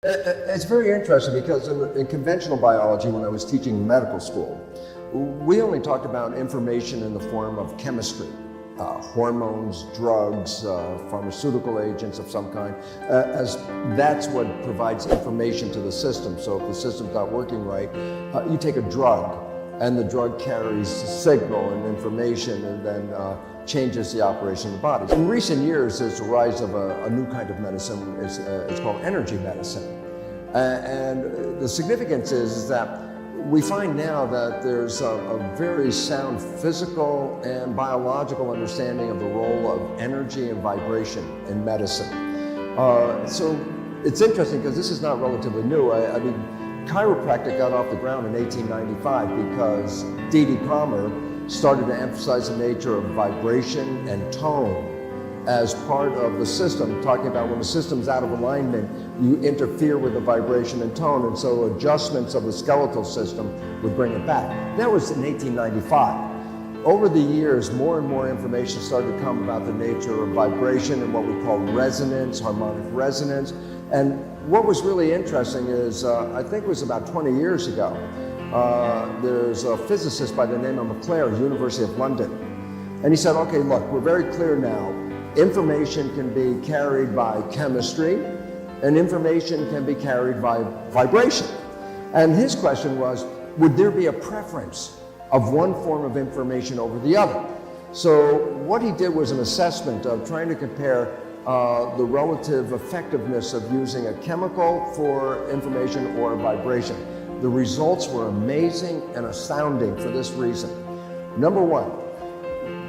It's very interesting because in conventional biology, when I was teaching medical school, we only talked about information in the form of chemistry, hormones, drugs, pharmaceutical agents of some kind, as that's what provides information to the system. So if the system's not working right, you take a drug, and the drug carries signal and information and then changes the operation of the body. In recent years, there's the rise of a new kind of medicine. It's called energy medicine. And the significance is that we find now that there's a very sound physical and biological understanding of the role of energy and vibration in medicine. So it's interesting because this is not relatively new. I mean, chiropractic got off the ground in 1895 because D.D. Palmer started to emphasize the nature of vibration and tone as part of the system, talking about when the system's out of alignment, you interfere with the vibration and tone, and so adjustments of the skeletal system would bring it back. That was in 1895. Over the years, more and more information started to come about the nature of vibration and what we call resonance, harmonic resonance. And what was really interesting is, I think it was about 20 years ago, there's a physicist by the name of McClare, University of London. And he said, okay, look, we're very clear now. Information can be carried by chemistry, and information can be carried by vibration. And his question was, would there be a preference of one form of information over the other? So what he did was an assessment of trying to compare the relative effectiveness of using a chemical for information or vibration. The results were amazing and astounding for this reason. Number one,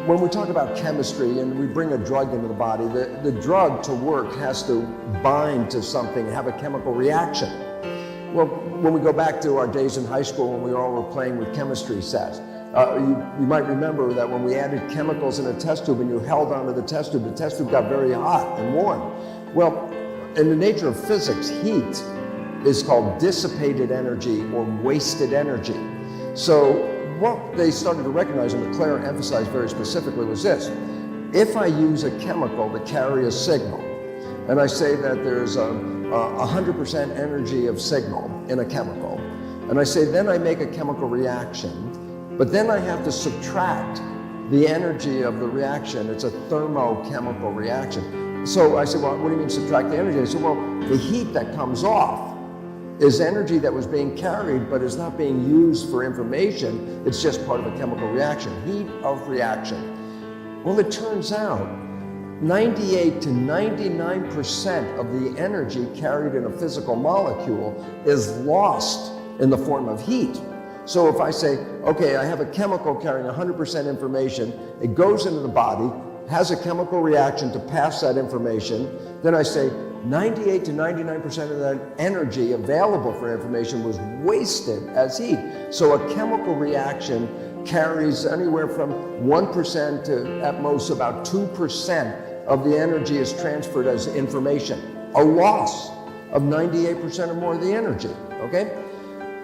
when we talk about chemistry and we bring a drug into the body, the drug to work has to bind to something, have a chemical reaction. Well, when we go back to our days in high school when we all were playing with chemistry sets, you might remember that when we added chemicals in a test tube and you held onto the test tube got very hot and warm. Well, in the nature of physics, heat is called dissipated energy or wasted energy. So what they started to recognize, and McClare emphasized very specifically, was this. If I use a chemical to carry a signal, and I say that there's 100% energy of signal in a chemical, and I say then I make a chemical reaction, but then I have to subtract the energy of the reaction. It's a thermochemical reaction. So I said, well, what do you mean subtract the energy? I said, well, the heat that comes off is energy that was being carried but is not being used for information. It's just part of a chemical reaction, heat of reaction. Well, it turns out 98 to 99% of the energy carried in a physical molecule is lost in the form of heat. So if I say, okay, I have a chemical carrying 100% information, it goes into the body, has a chemical reaction to pass that information, then I say 98 to 99% of that energy available for information was wasted as heat. So a chemical reaction carries anywhere from 1% to at most about 2% of the energy is transferred as information. A loss of 98% or more of the energy, okay?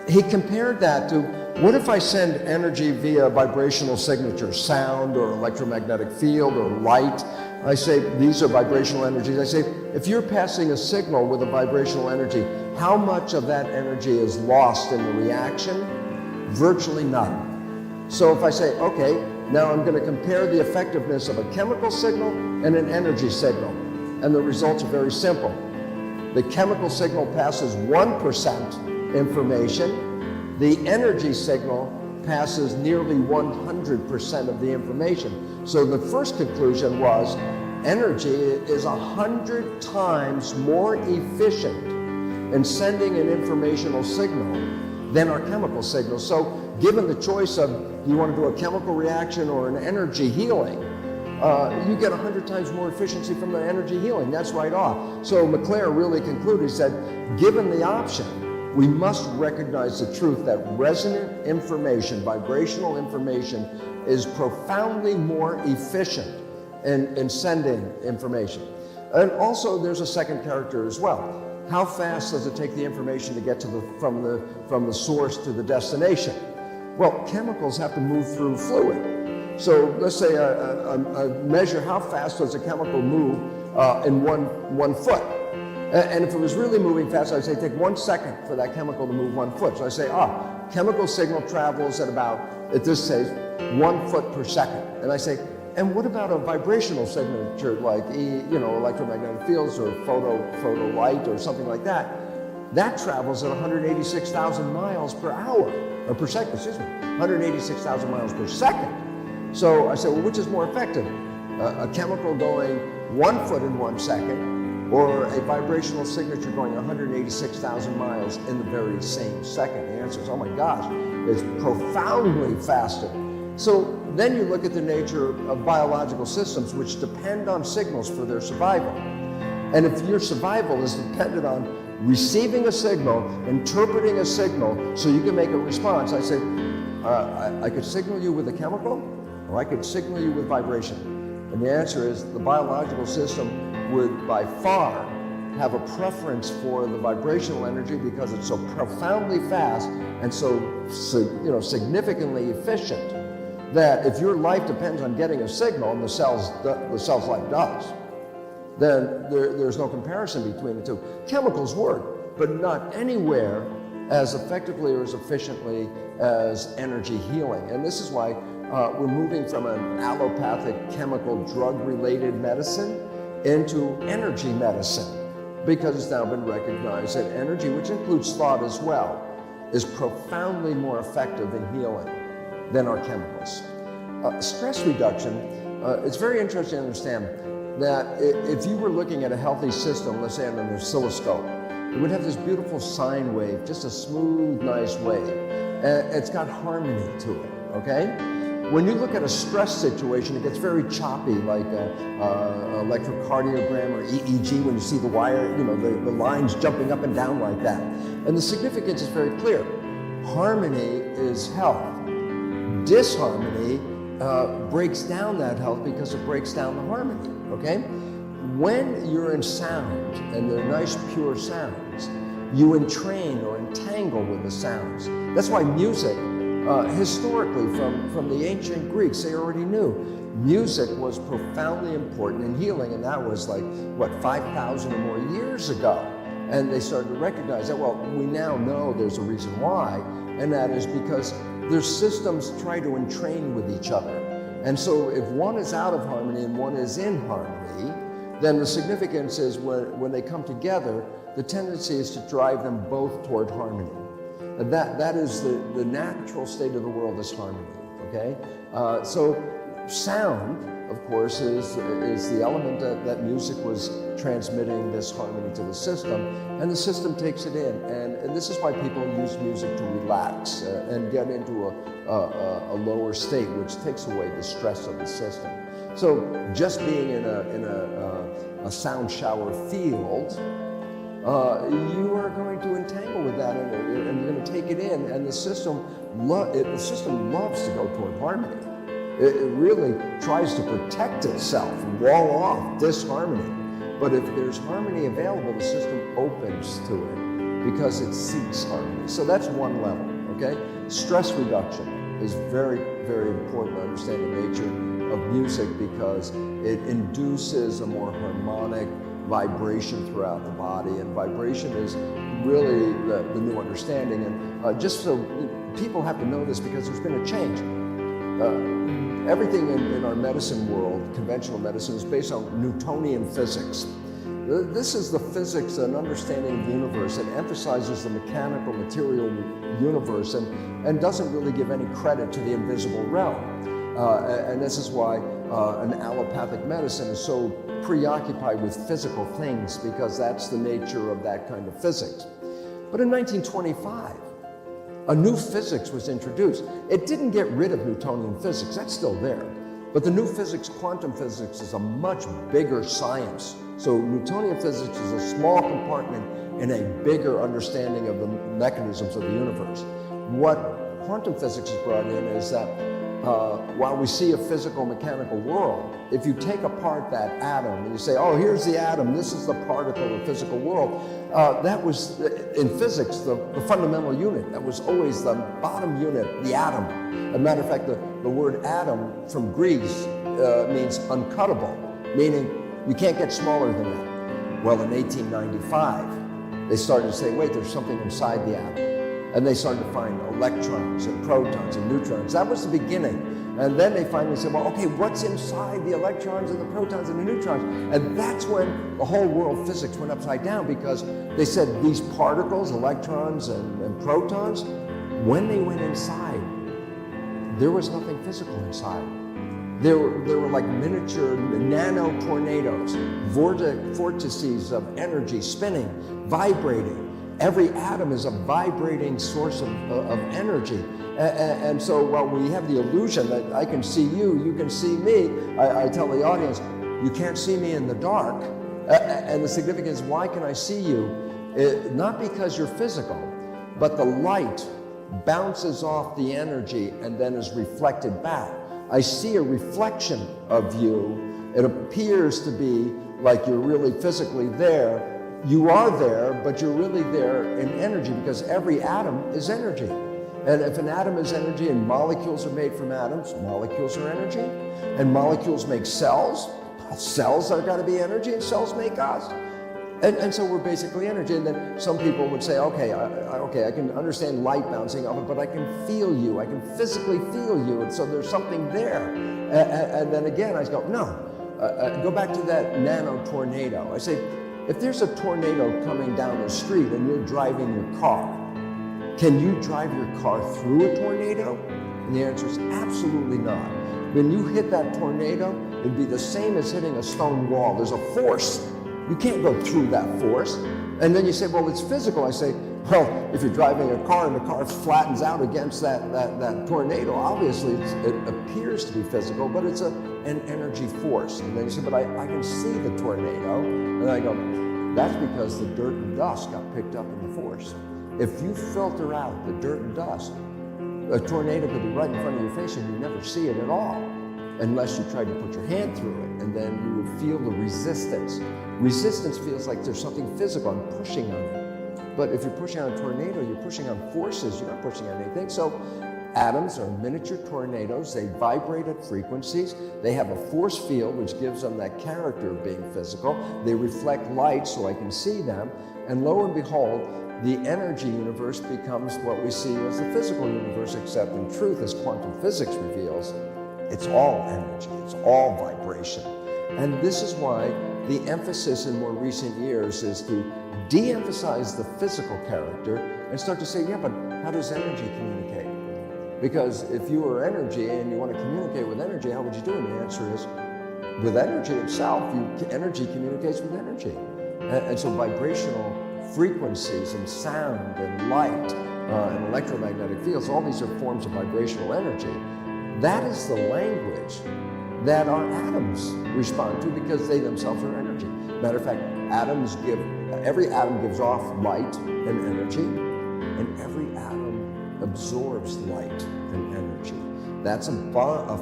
He compared that to, what if I send energy via vibrational signature, sound or electromagnetic field or light? I say, these are vibrational energies. I say, if you're passing a signal with a vibrational energy, how much of that energy is lost in the reaction? Virtually none. So if I say, okay, now I'm going to compare the effectiveness of a chemical signal and an energy signal. And the results are very simple. The chemical signal passes 1% information. The energy signal passes nearly 100% of the information. So the first conclusion was energy is 100 times more efficient in sending an informational signal than our chemical signal. So given the choice of you want to do a chemical reaction or an energy healing, you get 100 times more efficiency from the energy healing. That's right off. So McClare really concluded, he said, given the option, we must recognize the truth that resonant information, vibrational information, is profoundly more efficient in sending information. And also there's a second character as well. How fast does it take the information to get from the source to the destination? Well, chemicals have to move through fluid. So let's say I measure how fast does a chemical move in one foot. And if it was really moving fast, I'd say take 1 second for that chemical to move 1 foot. So I say, chemical signal travels at about, at this stage, 1 foot per second. And I say, and what about a vibrational signature like electromagnetic fields or photo light or something like that? That travels at 186,000 miles per hour, or per second, 186,000 miles per second. So I said, well, which is more effective? A chemical going 1 foot in 1 second, or a vibrational signature going 186,000 miles in the very same second? The answer is, oh my gosh, it's profoundly faster. So then you look at the nature of biological systems which depend on signals for their survival. And if your survival is dependent on receiving a signal, interpreting a signal so you can make a response, I say, I could signal you with a chemical, or I could signal you with vibration. And the answer is the biological system would by far have a preference for the vibrational energy because it's so profoundly fast and so significantly efficient that if your life depends on getting a signal, and the cell's life does, then there's no comparison between the two. Chemicals work, but not anywhere as effectively or as efficiently as energy healing. And this is why we're moving from an allopathic chemical drug-related medicine into energy medicine, because it's now been recognized that energy, which includes thought as well, is profoundly more effective in healing than our chemicals. Stress reduction, it's very interesting to understand that if you were looking at a healthy system, let's say on an oscilloscope, it would have this beautiful sine wave, just a smooth, nice wave. And it's got harmony to it, okay? When you look at a stress situation, it gets very choppy, like electrocardiogram or EEG, when you see the wire, the lines jumping up and down like that. And the significance is very clear. Harmony is health. Disharmony breaks down that health because it breaks down the harmony, okay? When you're in sound, and they're nice pure sounds, you entrain or entangle with the sounds. That's why music, historically from the ancient Greeks, they already knew music was profoundly important in healing, and that was like, 5,000 or more years ago. And they started to recognize that, well, we now know there's a reason why, and that is because their systems try to entrain with each other. And so if one is out of harmony and one is in harmony, then the significance is when they come together, the tendency is to drive them both toward harmony. And that is the natural state of the world, is harmony, okay? So sound, of course, is the element that music was transmitting this harmony to the system, and the system takes it in. And this is why people use music to relax and get into a lower state, which takes away the stress of the system. So just being in a sound shower field, you are going to entangle with that, and you're going to take it in, and the system loves to go toward harmony. It really tries to protect itself, wall off disharmony. But if there's harmony available, the system opens to it because it seeks harmony. So that's one level, okay? Stress reduction is very, very important to understand the nature of music, because it induces a more harmonic vibration throughout the body, and vibration is really the new understanding. And just so people have to know this, because there's been a change. Everything in our medicine world, conventional medicine, is based on Newtonian physics. This is the physics and understanding of the universe that emphasizes the mechanical, material universe and doesn't really give any credit to the invisible realm. And this is why an allopathic medicine is so preoccupied with physical things, because that's the nature of that kind of physics. But in 1925, a new physics was introduced. It didn't get rid of Newtonian physics, that's still there. But the new physics, quantum physics, is a much bigger science. So Newtonian physics is a small compartment in a bigger understanding of the mechanisms of the universe. What quantum physics has brought in is that while we see a physical mechanical world, if you take apart that atom and you say, oh, here's the atom, this is the particle of the physical world, that was, in physics, the fundamental unit. That was always the bottom unit, the atom. As a matter of fact, the word atom from Greece means uncuttable, meaning you can't get smaller than that. Well, in 1895, they started to say, wait, there's something inside the atom. And they started to find electrons and protons and neutrons. That was the beginning. And then they finally said, well, okay, what's inside the electrons and the protons and the neutrons? And that's when the whole world of physics went upside down, because they said these particles, electrons and protons, when they went inside, there was nothing physical inside. There were like miniature nano tornadoes, vortices of energy spinning, vibrating. Every atom is a vibrating source of energy. And so while we have the illusion that I can see you, you can see me, I tell the audience, you can't see me in the dark. And the significance, why can I see you? Not because you're physical, but the light bounces off the energy and then is reflected back. I see a reflection of you. It appears to be like you're really physically there. You are there, but you're really there in energy, because every atom is energy. And if an atom is energy and molecules are made from atoms, molecules are energy. And molecules make cells. Cells are got to be energy, and cells make us. And so we're basically energy. And then some people would say, okay, I can understand light bouncing off it, but I can feel you. I can physically feel you. And so there's something there. And then again, I go, no. Go back to that nano tornado. I say, if there's a tornado coming down the street and you're driving your car, can you drive your car through a tornado? And the answer is absolutely not. When you hit that tornado, it'd be the same as hitting a stone wall. There's a force. You can't go through that force. And then you say, well, it's physical. I say, well, if you're driving a car and the car flattens out against that tornado, obviously it appears to be physical, but it's an energy force. And then you say, but I can see the tornado. And I go, that's because the dirt and dust got picked up in the force. If you filter out the dirt and dust, a tornado could be right in front of your face and you never see it at all, unless you try to put your hand through it, and then you would feel the resistance. Resistance feels like there's something physical, I'm pushing on it. But if you're pushing on a tornado, you're pushing on forces, you're not pushing on anything. So atoms are miniature tornadoes. They vibrate at frequencies. They have a force field, which gives them that character of being physical. They reflect light so I can see them. And lo and behold, the energy universe becomes what we see as the physical universe, except in truth, as quantum physics reveals, it's all energy, it's all vibration. And this is why the emphasis in more recent years is to de-emphasize the physical character and start to say, yeah, but how does energy communicate? Because if you were energy and you want to communicate with energy, how would you do it? And the answer is, with energy itself, energy communicates with energy. And so vibrational frequencies and sound and light and electromagnetic fields, all these are forms of vibrational energy. That is the language that our atoms respond to, because they themselves are energy. Matter of fact, every atom gives off light and energy, and every atom absorbs light and energy. That's a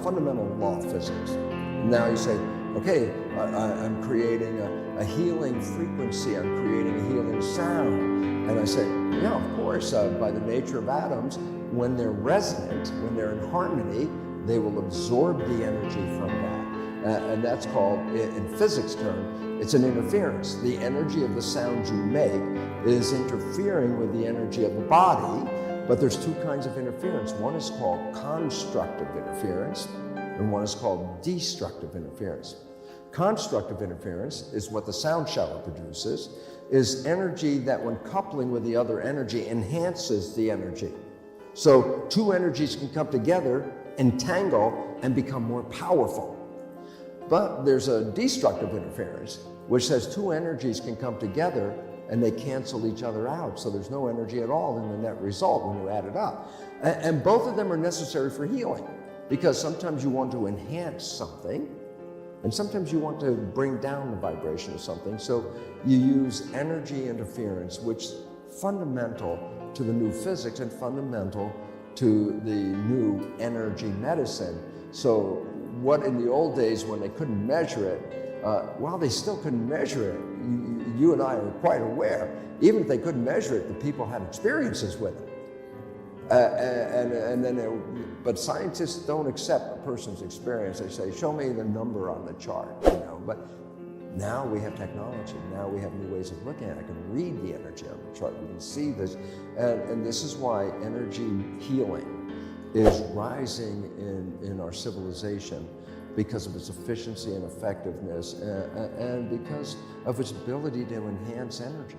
fundamental law of physics. Now you say, okay, I'm creating a healing frequency, I'm creating a healing sound. And I say, yeah, of course, by the nature of atoms, when they're resonant, when they're in harmony, they will absorb the energy from that. And that's called, in physics term, it's an interference. The energy of the sound you make is interfering with the energy of the body, but there's two kinds of interference. One is called constructive interference, and one is called destructive interference. Constructive interference is what the sound shower produces, is energy that when coupling with the other energy enhances the energy. So two energies can come together, entangle, and become more powerful. But there's a destructive interference, which says two energies can come together and they cancel each other out. So there's no energy at all in the net result when you add it up. And both of them are necessary for healing, because sometimes you want to enhance something, and sometimes you want to bring down the vibration of something. So you use energy interference, which is fundamental to the new physics and fundamental to the new energy medicine. So what in the old days when they couldn't measure it, while they still couldn't measure it, you and I are quite aware, even if they couldn't measure it, the people had experiences with it. But scientists don't accept a person's experience. They say, show me the number on the chart, But Now we have technology. Now we have new ways of looking at it. I can read the energy on the chart. We can see this. And this is why energy healing is rising in our civilization, because of its efficiency and effectiveness, and because of its ability to enhance energy.